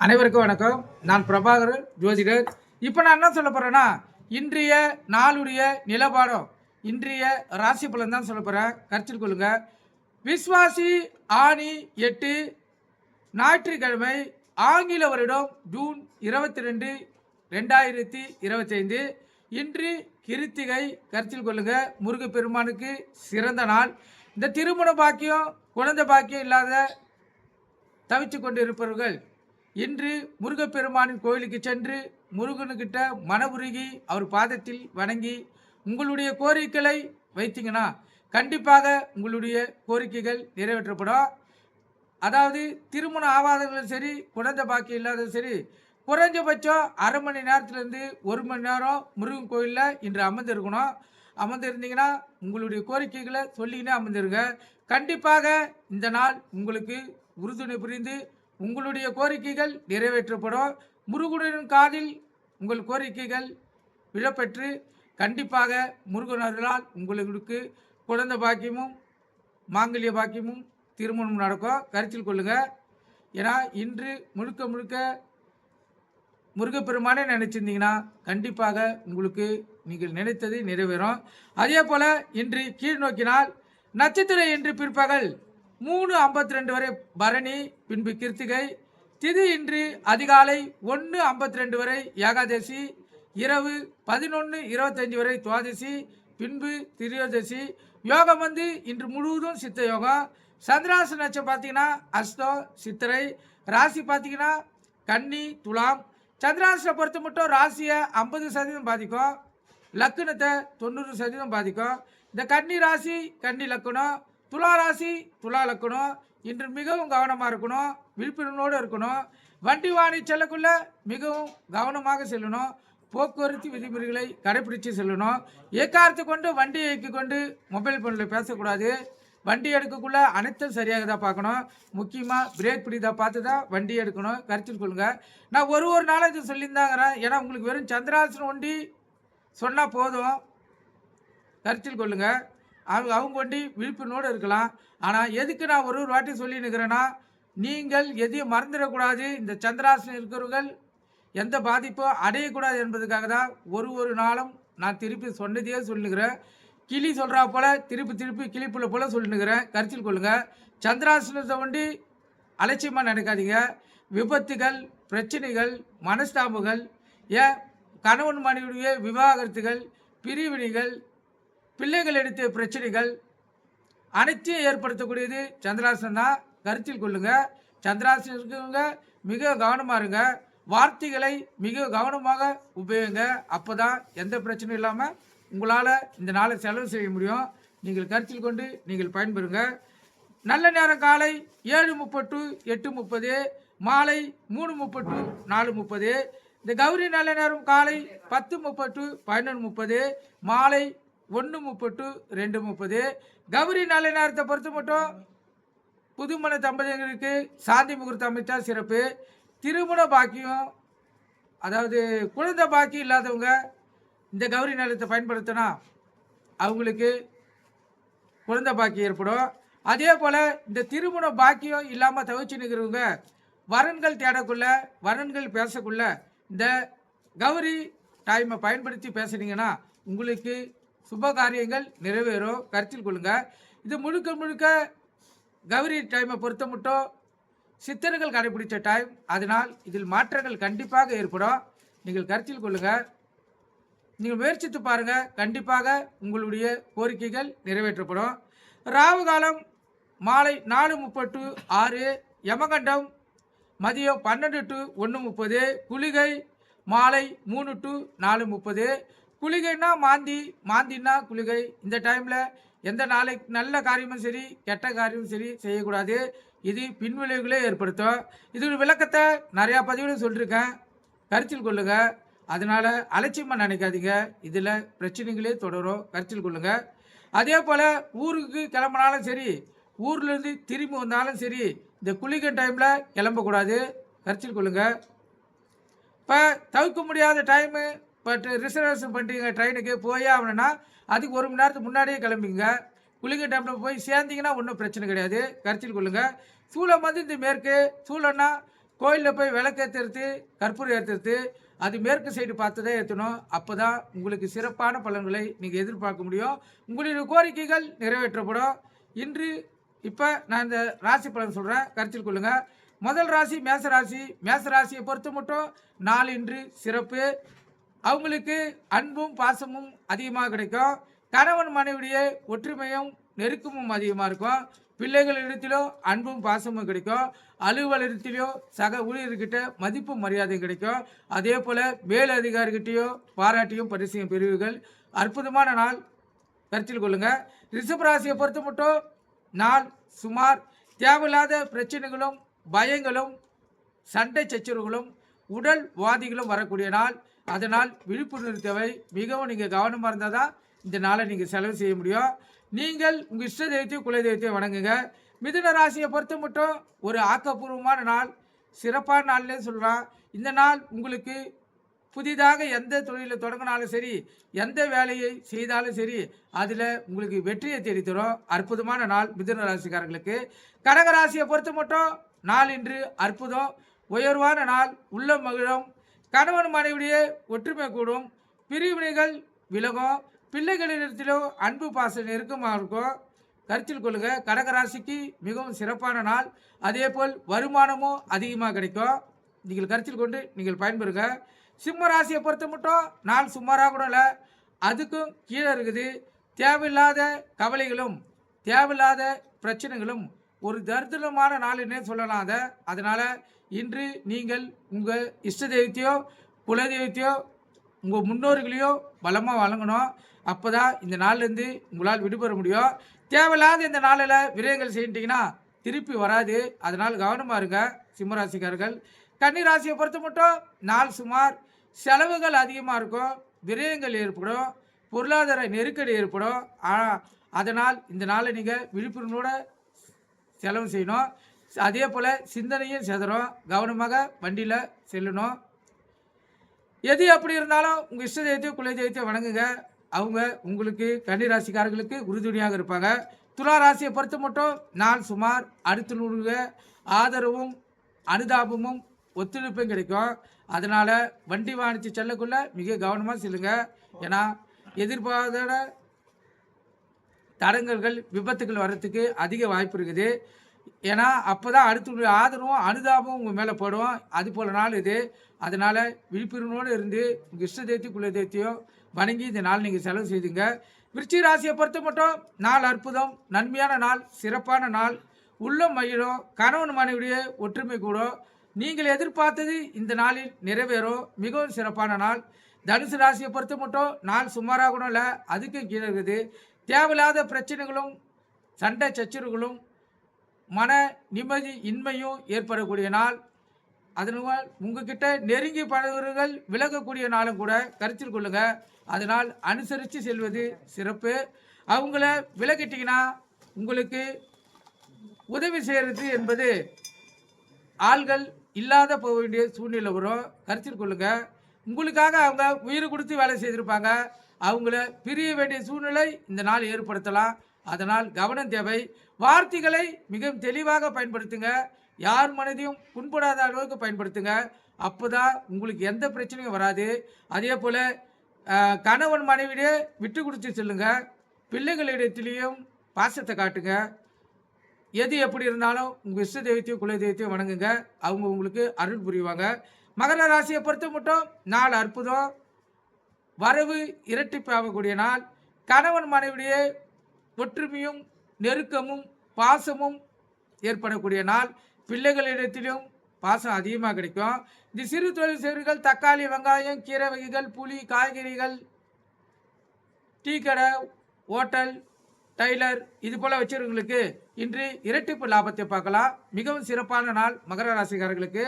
அனைவருக்கும் வணக்கம். நான் பிரபாகரன் ஜோதிடர். இப்போ நான் என்ன சொல்ல போகிறேன்னா, இன்றைய நாளுடைய நிலபாடம், இன்றைய ராசி பலன் தான் சொல்ல போகிறேன். கருத்தில் கொள்ளுங்க. விஸ்வாசி ஆணி 8 ஞாயிற்றுக்கிழமை, ஆங்கில வருடம் ஜூன் 22, 2025. இன்று கிருத்திகை. கருத்தில் கொள்ளுங்க. முருகப்பெருமானுக்கு சிறந்த நாள். இந்த திருமண பாக்கியம், குழந்தை பாக்கியம் இல்லாத தவிச்சு கொண்டு இருப்பவர்கள் இன்று முருகப்பெருமானின் கோயிலுக்கு சென்று முருகனுக்கிட்ட மனவுருகி அவர் பாதத்தில் வணங்கி உங்களுடைய கோரிக்கைகளை வைத்தீங்கன்னா கண்டிப்பாக உங்களுடைய கோரிக்கைகள் நிறைவேற்றப்படும். அதாவது திருமணம் ஆகாதவங்களும் சரி, குழந்தை பாக்கி இல்லாததும் சரி, குறைஞ்சபட்சம் அரை மணி நேரத்துலேருந்து 1 மணி நேரம் முருகன் கோயிலில் இன்று அமர்ந்திருக்கணும். அமர்ந்திருந்தீங்கன்னா உங்களுடைய கோரிக்கைகளை சொல்லிக்கினே அமர்ந்திருங்க. கண்டிப்பாக இந்த நாள் உங்களுக்கு உறுதுணை புரிந்து உங்களுடைய கோரிக்கைகள் நிறைவேற்றப்படும். முருகனின் காதில் உங்கள் கோரிக்கைகள் விழப்பெற்று கண்டிப்பாக முருகன் அருளால் உங்களுக்கு குழந்தை பாக்கியமும் மாங்கல்ய பாக்கியமும் திருமணம் நடக்கும். கருத்தில் கொள்ளுங்க. ஏன்னா இன்று முழுக்க முழுக்க முருகப்பெருமானே நினைச்சிருந்தீங்கன்னா கண்டிப்பாக உங்களுக்கு நீங்கள் நினைத்தது நிறைவேறும். அதே போல இன்று கீழ் நோக்கினால் நட்சத்திரம் இன்று பிற்பகல் 3:52 வரை பரணி, பின்பு கிருத்திகை. திதி இன்று அதிகாலை 1:52 வரை ஏகாதசி, இரவு 11:25 வரை துவாதசி, பின்பு திரியோதசி. யோகம் இன்று முழுவதும் சித்த யோகம். சந்திராச நட்சம் பார்த்தீங்கன்னா அஸ்தம், சித்திரை. ராசி பார்த்தீங்கன்னா கன்னி, துலாம். சந்திராசனை பொறுத்த மட்டும் ராசியை 50% பாதிக்கும், லக்குனத்தை 90% பாதிக்கும். இந்த கன்னி ராசி, கன்னி லக்குனம், துலா ராசி, துலா லக்கணம். இன்று மிகவும் கவனமாக இருக்கணும், விழிப்புணர்வோடு இருக்கணும். வண்டி வாணி செல்லக்குள்ள மிகவும் கவனமாக செல்லணும். போக்குவரத்து விதிமுறைகளை கடைபிடித்து செல்லணும். ஏக்காரத்தை கொண்டு வண்டியை இயக்கி கொண்டு மொபைல் ஃபோனில் பேசக்கூடாது. வண்டி எடுக்கக்குள்ள அனைத்தும் சரியாக தான் பார்க்கணும். முக்கியமாக பிரேக் பிடிதா பார்த்து தான் வண்டி எடுக்கணும். கருத்தில் கொள்ளுங்க. நான் ஒரு நாளும் இது சொல்லியிருந்தாங்கிறேன். ஏன்னா உங்களுக்கு வெறும் சந்திராசனம் ஒண்டி சொன்னால் போதும். கருத்தில் கொள்ளுங்க. அவங்க கொண்டு விழிப்புணர்வோடு இருக்கலாம். ஆனால் எதுக்கு நான் ஒரு வாட்டி சொல்லி நிற்கிறேன்னா, நீங்கள் எதையும் மறந்துடக்கூடாது. இந்த சந்திராசனம் இருக்கிறவர்கள் எந்த பாதிப்பும் அடையக்கூடாது என்பதுக்காக தான் ஒரு நாளும் நான் திருப்பி சொன்னதையே சொல்லுகிறேன். கிளி சொல்கிறா போல் திருப்பி கிளிப்புள்ள போல் சொல்லினுக்கிறேன். கருத்தில் கொள்ளுங்கள். சந்திராசனத்தை ஒண்டி அலட்சியமாக நினைக்காதீங்க. விபத்துகள், பிரச்சனைகள், மனஸ்தாபங்கள், ஏன் கணவன் மனைவியுடைய விவாகரத்துகள், பிரிவினைகள், பிள்ளைகள் எடுத்த பிரச்சனைகள் அனைத்தையும் ஏற்படுத்தக்கூடியது சந்திராசனம் தான். கருத்தில் கொள்ளுங்க. சந்திராசனம் இருக்கவங்க மிக கவனமாக இருங்க. வார்த்தைகளை மிக கவனமாக உபயோகிங்க. அப்போ தான் எந்த பிரச்சனையும் இல்லாமல் உங்களால் இந்த நாளை செலவு செய்ய முடியும். நீங்கள் கருத்தில் கொண்டு நீங்கள் பயன்பெறுங்க. நல்ல நேரம் காலை 7:30 to 8:30, மாலை 3:30 to 4:30. இந்த கௌரி நல்ல நேரம் காலை 10:30 to 11:30, மாலை 1:30 to 2:30. கௌரி நல்ல நேரத்தை பொறுத்த மட்டும் புதுமண தம்பதியினருக்கு சாந்தி முகூர்த்தம் அமைச்சா சிறப்பு. திருமண பாக்கியம், அதாவது குழந்தை பாக்கியம் இல்லாதவங்க இந்த கௌரி நேரத்தை பயன்படுத்தினா அவங்களுக்கு குழந்தை பாக்கியம் ஏற்படும். அதே போல் இந்த திருமண பாக்கியம் இல்லாமல் தவிச்சு நிற்கிறவங்க வரன்கள் தேடக்குள்ள, வரன்கள் பேசக்குள்ள இந்த கௌரி டைமை பயன்படுத்தி பேசுனீங்கன்னா உங்களுக்கு சுப காரியங்கள் நிறைவேறும். கருத்தில் கொள்ளுங்க. இது முழுக்க கௌரி டைமை பொறுத்த மட்டும் சித்தர்கள் கடைபிடித்த டைம். அதனால் இதில் மாற்றங்கள் கண்டிப்பாக ஏற்படும். நீங்கள் கருத்தில் கொள்ளுங்க. நீங்கள் முயற்சித்து பாருங்கள். கண்டிப்பாக உங்களுடைய கோரிக்கைகள் நிறைவேற்றப்படும். ராவு காலம் மாலை 4:30 to 6, யமகண்டம் மதியம் 12 to 1:30, குளிகை மாலை 3 to 4:30. குளிகைன்னா மாந்தின்னா குளிகை. இந்த டைமில் எந்த நல்ல காரியமும் சரி, கெட்ட காரியமும் சரி செய்யக்கூடாது. இது பின்விளைவுகளே ஏற்படுத்தும். இது விளக்கத்தை நிறையா பதிவுகளும் சொல்லியிருக்கேன். கருத்தில் கொள்ளுங்க. அதனால் அலட்சியமாக நினைக்காதீங்க. இதில் பிரச்சனைகளே தொடரும். கருத்தில் கொள்ளுங்க. அதே போல் ஊருக்கு கிளம்பினாலும் சரி, ஊர்லேருந்து திரும்பி வந்தாலும் சரி, இந்த குளிகை டைமில் கிளம்பக்கூடாது. கருத்தில் கொள்ளுங்க. இப்போ தவிர்க்க முடியாத டைமு, பட் ரிசர்வேஷன் பண்ணுறீங்க ட்ரெயினுக்கு போயே ஆகணும்னா அதுக்கு 1 மணி நேரத்துக்கு முன்னாடியே கிளம்பிங்க. குளிகை டைமில் போய் சேர்ந்தீங்கன்னா ஒன்றும் பிரச்சனை கிடையாது. கருத்தில் கொள்ளுங்கள். சூளம் இந்த மேற்கு, சூளம்னா கோயிலில் போய் விளக்கேற்றுறது, கற்பூரம் ஏற்றுறது, அது மேற்கு சைடு பார்த்து தான் ஏற்றணும். அப்போ தான் உங்களுக்கு சிறப்பான பலன்களை நீங்கள் எதிர்பார்க்க முடியும். உங்களுடைய கோரிக்கைகள் நிறைவேற்றப்படும். இன்று இப்போ நான் இந்த ராசி பலன் சொல்கிறேன், கருத்தில் கொள்ளுங்கள். முதல் ராசி மேசராசி. மேசராசியை பொறுத்த மட்டும் நாள் இன்று சிறப்பு. அவங்களுக்கு அன்பும் பாசமும் அதிகமாக கிடைக்கும். கணவன் மனைவிடைய ஒற்றுமையும் நெருக்கமும் அதிகமாக இருக்கும். பிள்ளைகளிடத்திலோ அன்பும் பாசமும் கிடைக்கும். அலுவலகத்திலோ சக ஊழியர்கிட்ட மதிப்பும் மரியாதையும் கிடைக்கும். அதே போல் மேலதிகாரிகிட்டையோ பாராட்டியும் பரிசையும் பெறுவீர்கள். அற்புதமான நாள், கருத்தில் கொள்ளுங்கள். ரிஷபராசியை பொறுத்த மட்டும் நாள் சுமார். தேவையில்லாத பிரச்சனைகளும் பயங்களும் சண்டை சச்சரவுகளும் உடல் வாதிகளும் வரக்கூடிய நாள். அதனால் விழிப்புணர்வு தேவை. மிகவும் நீங்கள் கவனமாக இருந்தால் தான் இந்த நாளை நீங்கள் செலவு செய்ய முடியும். நீங்கள் உங்கள் இஷ்ட தெய்வத்தையும் குல தெய்வத்தையும் வணங்குங்க. மிதுன ராசியை பொறுத்த மட்டும் ஒரு ஆக்கப்பூர்வமான நாள், சிறப்பான நாள்னே சொல்லலாம். இந்த நாள் உங்களுக்கு புதிதாக எந்த தொழிலை தொடங்கினாலும் சரி, எந்த வேலையை செய்தாலும் சரி, அதில் உங்களுக்கு வெற்றியை தேடித்தரும். அற்புதமான நாள் மிதுன ராசிக்காரர்களுக்கு. கடக ராசியை பொறுத்த மட்டும் நாள் இன்று அற்புதம், உயர்வான நாள். உள்ள மகிழும். கணவன் மனைவிடைய ஒற்றுமை கூடும். பிரிவினைகள் விலகும். பிள்ளைகளிடத்திலோ அன்பு பாசம் நெருக்கமாக இருக்கும். கருத்தில் கொள்ளுங்க. கடகராசிக்கு மிகவும் சிறப்பான நாள். அதே போல் வருமானமும் அதிகமாக கிடைக்கும். நீங்கள் கருத்தில் கொண்டு நீங்கள் பயன்பெறுங்க. சிம்ம ராசியை பொறுத்த மட்டும் நாள் சுமாராக கூட இல்லை, அதுக்கும் கீழே இருக்குது. தேவையில்லாத கவலைகளும் தேவையில்லாத பிரச்சனைகளும் ஒரு தரித்திரமான நாள்னே சொல்லலாம். அதனால் இன்று நீங்கள் உங்கள் இஷ்ட தெய்வத்தையோ குல தெய்வத்தையோ உங்கள் முன்னோர்களையோ பலமாக வழங்கணும். அப்போ தான் இந்த நாள்லேருந்து உங்களால் விடுபட முடியும். தேவையில்லாத இந்த நாளில் விரயங்கள் செய்யிட்டீங்கன்னா திருப்பி வராது. அதனால் கவனமாக இருங்க சிம்மராசிக்காரர்கள். கன்னி ராசியை பொறுத்த மட்டும் நாள் சுமார். செலவுகள் அதிகமாக இருக்கும். விரயங்கள் ஏற்படும். பொருளாதார நெருக்கடி ஏற்படும். அதனால் இந்த நாளை நீங்கள் விழிப்புணர்வோடு செலவு செய்யணும். அதே போல் சிந்தனையும் செதறும். கவனமாக வண்டியில் செல்லணும். எது அப்படி இருந்தாலும் உங்கள் இஷ்ட தெய்வத்தையும் குல தெய்வத்தையும் வணங்குங்க. அவங்க உங்களுக்கு கன்னிராசிக்காரர்களுக்கு உறுதுணையாக இருப்பாங்க. துலா ராசியை பொறுத்த மட்டும் நாள் சுமார். அடுத்த ஆதரவும் அனுதாபமும் ஒத்துழைப்பும் கிடைக்கும். அதனால் வண்டி வாணிச்சு செல்லக்குள்ள மிக கவனமாக செல்லுங்க. ஏன்னா எதிர்பாராத தடங்கல்கள் விபத்துகள் வர்றதுக்கு அதிக வாய்ப்பு இருக்குது. ஏன்னா அப்போ தான் அடுத்த ஆதரவும் அனுதாபமும் உங்கள் மேலே படும். அது போல் நாள் இது. அதனால் விழிப்புணர்வோடு இருந்து உங்கள் இஷ்ட தெய்வத்தையும் குல தெய்வத்தையோ வணங்கி இந்த நாள் நீங்கள் செலவு செய்துங்க. விருச்சிக ராசியை பொறுத்த மட்டும் நாள் அற்புதம், நன்மையான நாள், சிறப்பான நாள். உள்ளம் மகிழும். கணவன் மனைவிடைய ஒற்றுமை கூடும். நீங்கள் எதிர்பார்த்தது இந்த நாளில் நிறைவேறும். மிகவும் சிறப்பான நாள். தனுசு ராசியை பொறுத்த மட்டும் நாள் சுமாராக கூட இல்லை, அதுக்கும் கீழே இருக்குது. தேவையில்லாத பிரச்சனைகளும் சண்டை சச்சரவுகளும் மன நிம்மதி இன்மையும் ஏற்படக்கூடிய நாள். அதனால் உங்ககிட்ட நெருங்கி பழகுவர்கள் விலகக்கூடிய நாளும் கூட கருத்தில் கொள்ளுங்க. அதனால் அனுசரித்து செல்வது சிறப்பு. அவங்கள விலகிட்டிங்கன்னா உங்களுக்கு உதவி செய்கிறது என்பது ஆள்கள் இல்லாத போக வேண்டிய சூழ்நிலை வரும். கருத்தில் கொள்ளுங்க. உங்களுக்காக அவங்க உயிர் கொடுத்து வேலை செய்திருப்பாங்க. அவங்கள பிரிய வேண்டிய சூழ்நிலை இந்த நாள் ஏற்படுத்தலாம். அதனால் கவனம் தேவை. வார்த்தைகளை மிகவும் தெளிவாக பயன்படுத்துங்க. யார் மனதையும் புண்படாத அளவுக்கு பயன்படுத்துங்க. அப்போ தான் உங்களுக்கு எந்த பிரச்சனையும் வராது. அதே போல் கணவன் மனைவியே விட்டு கொடுத்து செல்லுங்க. பிள்ளைகளிடத்திலையும் பாசத்தை காட்டுங்க. எது எப்படி இருந்தாலும் உங்கள் இஷ்ட தெய்வத்தையும் குல தெய்வத்தையும் வணங்குங்க. அவங்க உங்களுக்கு அருள் புரிவாங்க. மகர ராசியை பொறுத்த மட்டும் நாள் அற்புதம். வரவு இரட்டிப்பாகக்கூடிய நாள். கணவன் மனைவிடைய ஒற்றுமையும் நெருக்கமும் பாசமும் ஏற்படக்கூடிய நாள். பிள்ளைகளிடத்திலும் பாசம் அதிகமாக கிடைக்கும். இந்த சிறு தொழில் செய்வர்கள் தக்காளி, வெங்காயம், கீரை வகைகள், புளி, காய்கறிகள், டீ கடை, ஹோட்டல், டைலர் இது போல் வச்சுருவங்களுக்கு இன்று இரட்டிப்பு லாபத்தை பார்க்கலாம். மிகவும் சிறப்பான நாள் மகர ராசிக்காரர்களுக்கு.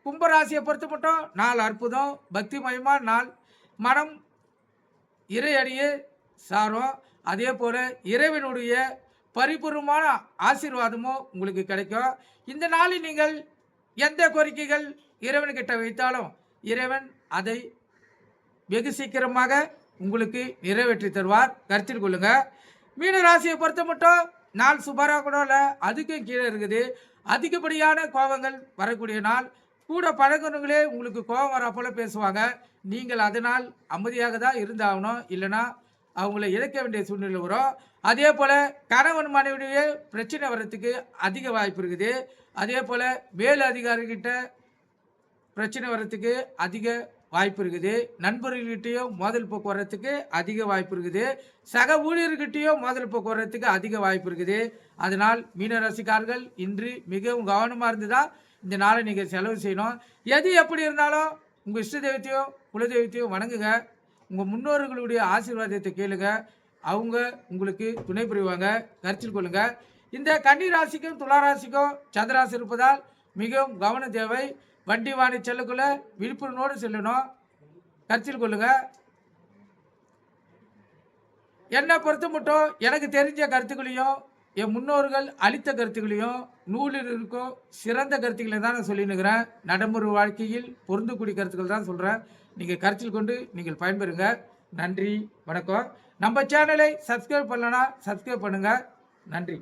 கும்பராசியை பொறுத்த மட்டும் நாள் அற்புதம், பக்திமயமான நாள். மனம் இறையடியே சாரும். அதே போல் இறைவனுடைய பரிபூர்ணமான ஆசீர்வாதமும் உங்களுக்கு கிடைக்கும். இந்த நாளில் நீங்கள் எந்த கோரிக்கைகள் இறைவன்கிட்ட வைத்தாலும் இறைவன் அதை வெகு சீக்கிரமாக உங்களுக்கு நிறைவேற்றி தருவார். கருத்தில் கொள்ளுங்க. மீன ராசியை பொறுத்த மட்டும் நாள் சுமாராக கூட இல்லை, அதுக்கும் கீழே இருக்குது. அதிகப்படியான கோபங்கள் வரக்கூடிய நாள். கூட பழகுனவங்களே உங்களுக்கு கோபம் வரா போல பேசுவாங்க. நீங்கள் அதனால் அமைதியாக தான் இருந்தாகணும். இல்லைன்னா அவங்கள இழக்க வேண்டிய சூழ்நிலை வரும். அதே போல் கணவன் மனைவியுடைய பிரச்சனை வர்றதுக்கு அதிக வாய்ப்பு இருக்குது. அதே போல் மேல் அதிகாரிகிட்ட பிரச்சனை வர்றதுக்கு அதிக வாய்ப்பு இருக்குது. நண்பர்கள்கிட்டையும் மோதல் போக்கு வர்றதுக்கு அதிக வாய்ப்பு இருக்குது. சக ஊழியர்கிட்டையும் மோதல் போக்கு வர்றதுக்கு அதிக வாய்ப்பு இருக்குது. அதனால் மீனராசிக்காரர்கள் இன்று மிகவும் கவனமாக இருந்து தான் இந்த நாளை நீங்கள் செலவு செய்யணும். எது எப்படி இருந்தாலும் உங்கள் இஷ்ட தெய்வத்தையும் குலதெய்வத்தையும் வணங்குங்க. உங்கள் முன்னோர்களுடைய ஆசீர்வாதத்தை கேளுங்க. அவங்க உங்களுக்கு துணை புரிவாங்க. கருத்தில் கொள்ளுங்க. இந்த கன்னி ராசிக்கும் துலா ராசிக்கும் சந்திராசி இருப்பதால் மிகவும் கவனம் தேவை. வண்டி வாணி செல்லக்குள்ள விழிப்புணர்வோடு செல்லணும். கருத்தில் கொள்ளுங்க. என்னை பொறுத்த மட்டும் எனக்கு தெரிஞ்ச கருத்துக்களையும் என் முன்னோர்கள் அளித்த கருத்துக்களையும் நூலில் இருக்கும் சிறந்த கருத்துக்களை தான் நான் சொல்லினுக்கிறேன். நடைமுறை வாழ்க்கையில் பொருந்தக்கூடிய கருத்துக்கள் தான் சொல்கிறேன். நீங்கள் கருத்தில் கொண்டு நீங்கள் பயன்பெறுங்க. நன்றி, வணக்கம். நம்ம சேனலை சப்ஸ்கிரைப் பண்ணலன்னா சப்ஸ்கிரைப் பண்ணுங்கள். நன்றி.